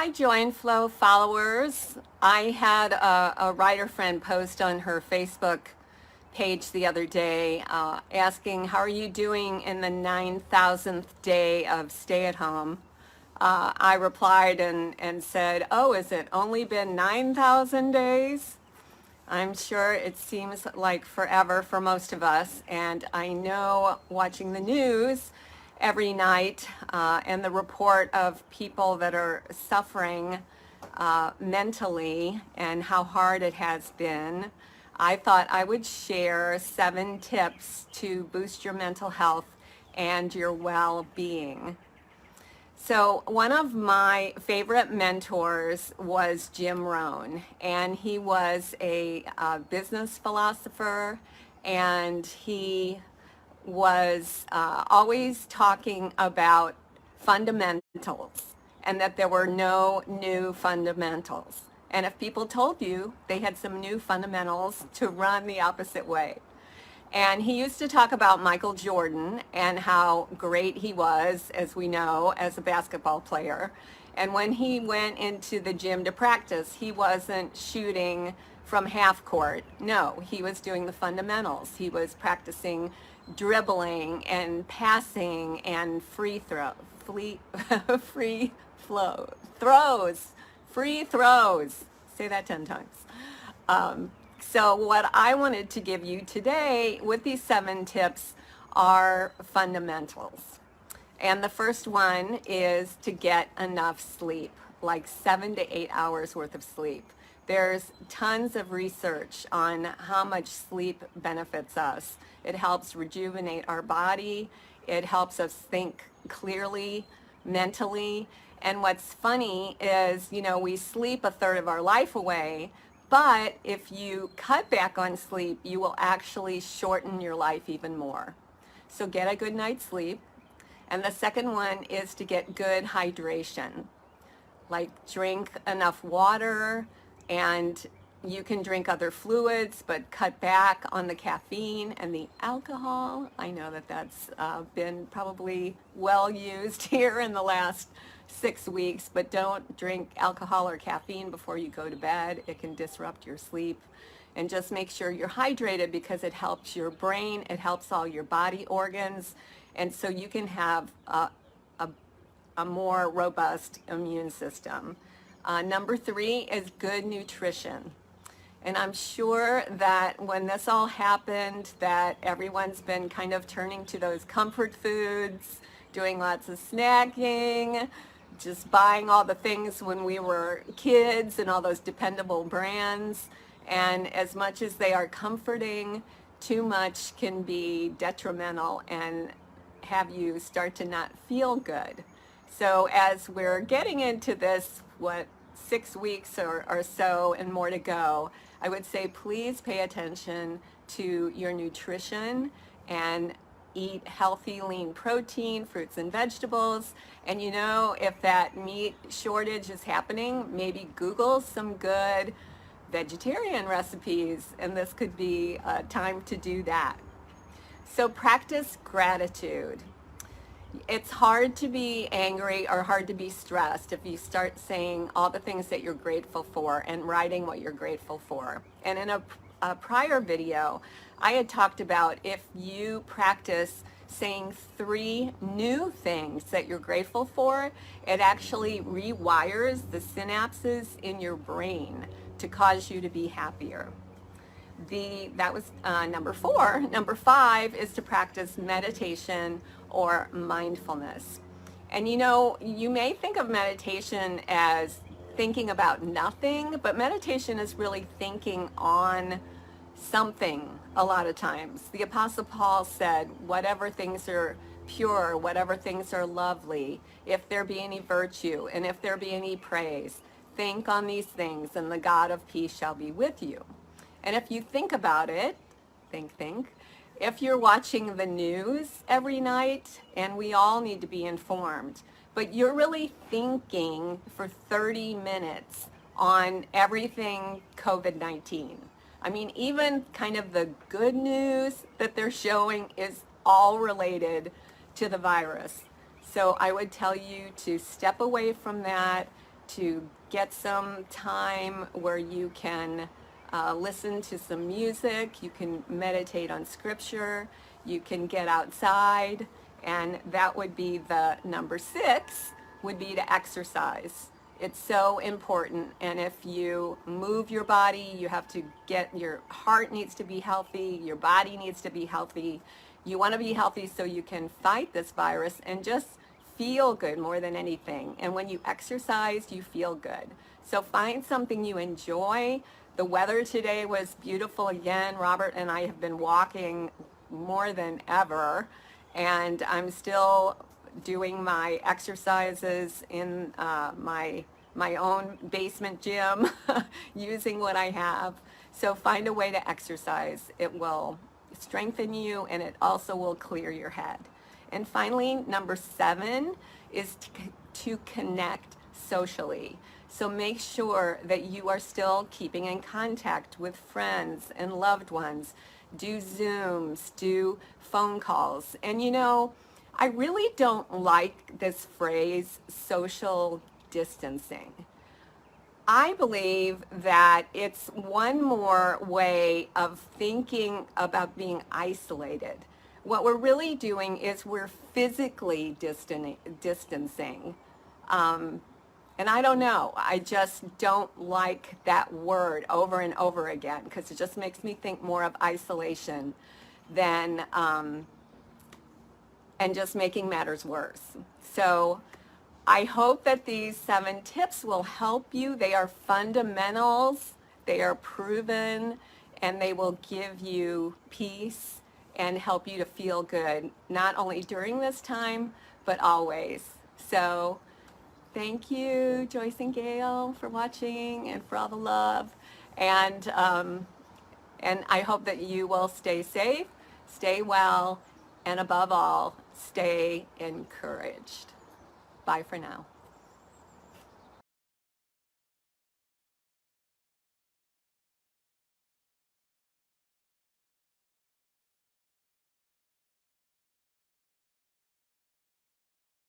Hi, Join Flow followers. I had a writer friend post on her Facebook page the other day asking, how are you doing in the 9,000th day of stay at home? I replied and said, oh, has it only been 9,000 days? I'm sure it seems like forever for most of us. And I know watching the news every night and the report of people that are suffering mentally and how hard it has been, I thought I would share 7 tips to boost your mental health and your well-being. So one of my favorite mentors was Jim Rohn, and he was a business philosopher, and he was always talking about fundamentals and that there were no new fundamentals. And if people told you they had some new fundamentals, to run the opposite way. And he used to talk about Michael Jordan and how great he was, as we know, as a basketball player. And when he went into the gym to practice, he wasn't shooting from half court. No, he was doing the fundamentals. He was practicing dribbling and passing and free flow, throws, free throws. Say that 10 times. So what I wanted to give you today with these 7 tips are fundamentals. And the first one is to get enough sleep, like 7 to 8 hours worth of sleep. There's tons of research on how much sleep benefits us. It helps rejuvenate our body. It helps us think clearly, mentally. And what's funny is, we sleep a third of our life away, but if you cut back on sleep, you will actually shorten your life even more. So get a good night's sleep. And the second one is to get good hydration. Like drink enough water, and you can drink other fluids, but cut back on the caffeine and the alcohol. I know that that's been probably well used here in the last 6 weeks, but don't drink alcohol or caffeine before you go to bed. It can disrupt your sleep. And just make sure you're hydrated, because it helps your brain, it helps all your body organs, and so you can have a more robust immune system. Number 3 is good nutrition. And I'm sure that when this all happened, that everyone's been kind of turning to those comfort foods, doing lots of snacking, just buying all the things when we were kids and all those dependable brands. And as much as they are comforting, too much can be detrimental and have you start to not feel good. So as we're getting into this, 6 weeks or so and more to go, I would say please pay attention to your nutrition and eat healthy, lean protein, fruits and vegetables. And if that meat shortage is happening, maybe Google some good vegetarian recipes, and this could be a time to do that. So practice gratitude. It's hard to be angry or hard to be stressed if you start saying all the things that you're grateful for and writing what you're grateful for. And in a prior video, I had talked about if you practice saying 3 new things that you're grateful for, it actually rewires the synapses in your brain to cause you to be happier. That was number 4. Number 5 is to practice meditation or mindfulness. And you may think of meditation as thinking about nothing, but meditation is really thinking on something a lot of times. The Apostle Paul said, whatever things are pure, whatever things are lovely, if there be any virtue, and if there be any praise, think on these things, and the God of peace shall be with you. And if you think about it, think, if you're watching the news every night, and we all need to be informed, but you're really thinking for 30 minutes on everything COVID-19. I mean, even kind of the good news that they're showing is all related to the virus. So I would tell you to step away from that, to get some time where you can listen to some music, you can meditate on scripture, you can get outside, and that would be the number 6, would be to exercise. It's so important, and if you move your body, you have to get, your heart needs to be healthy, your body needs to be healthy. You want to be healthy so you can fight this virus and just feel good more than anything. And when you exercise, you feel good. So find something you enjoy. The weather today was beautiful again. Robert and I have been walking more than ever, and I'm still doing my exercises in my own basement gym using what I have. So find a way to exercise. It will strengthen you, and it also will clear your head. And finally, number 7 is to connect socially. So make sure that you are still keeping in contact with friends and loved ones. Do Zooms, do phone calls. And you know, I really don't like this phrase, social distancing. I believe that it's one more way of thinking about being isolated. What we're really doing is we're physically distancing. And I don't know, I just don't like that word over and over again because it just makes me think more of isolation than, and just making matters worse. So I hope that these 7 tips will help you. They are fundamentals, they are proven, and they will give you peace and help you to feel good, not only during this time, but always. So thank you, Joyce and Gail, for watching and for all the love. And I hope that you will stay safe, stay well, and above all, stay encouraged. Bye for now.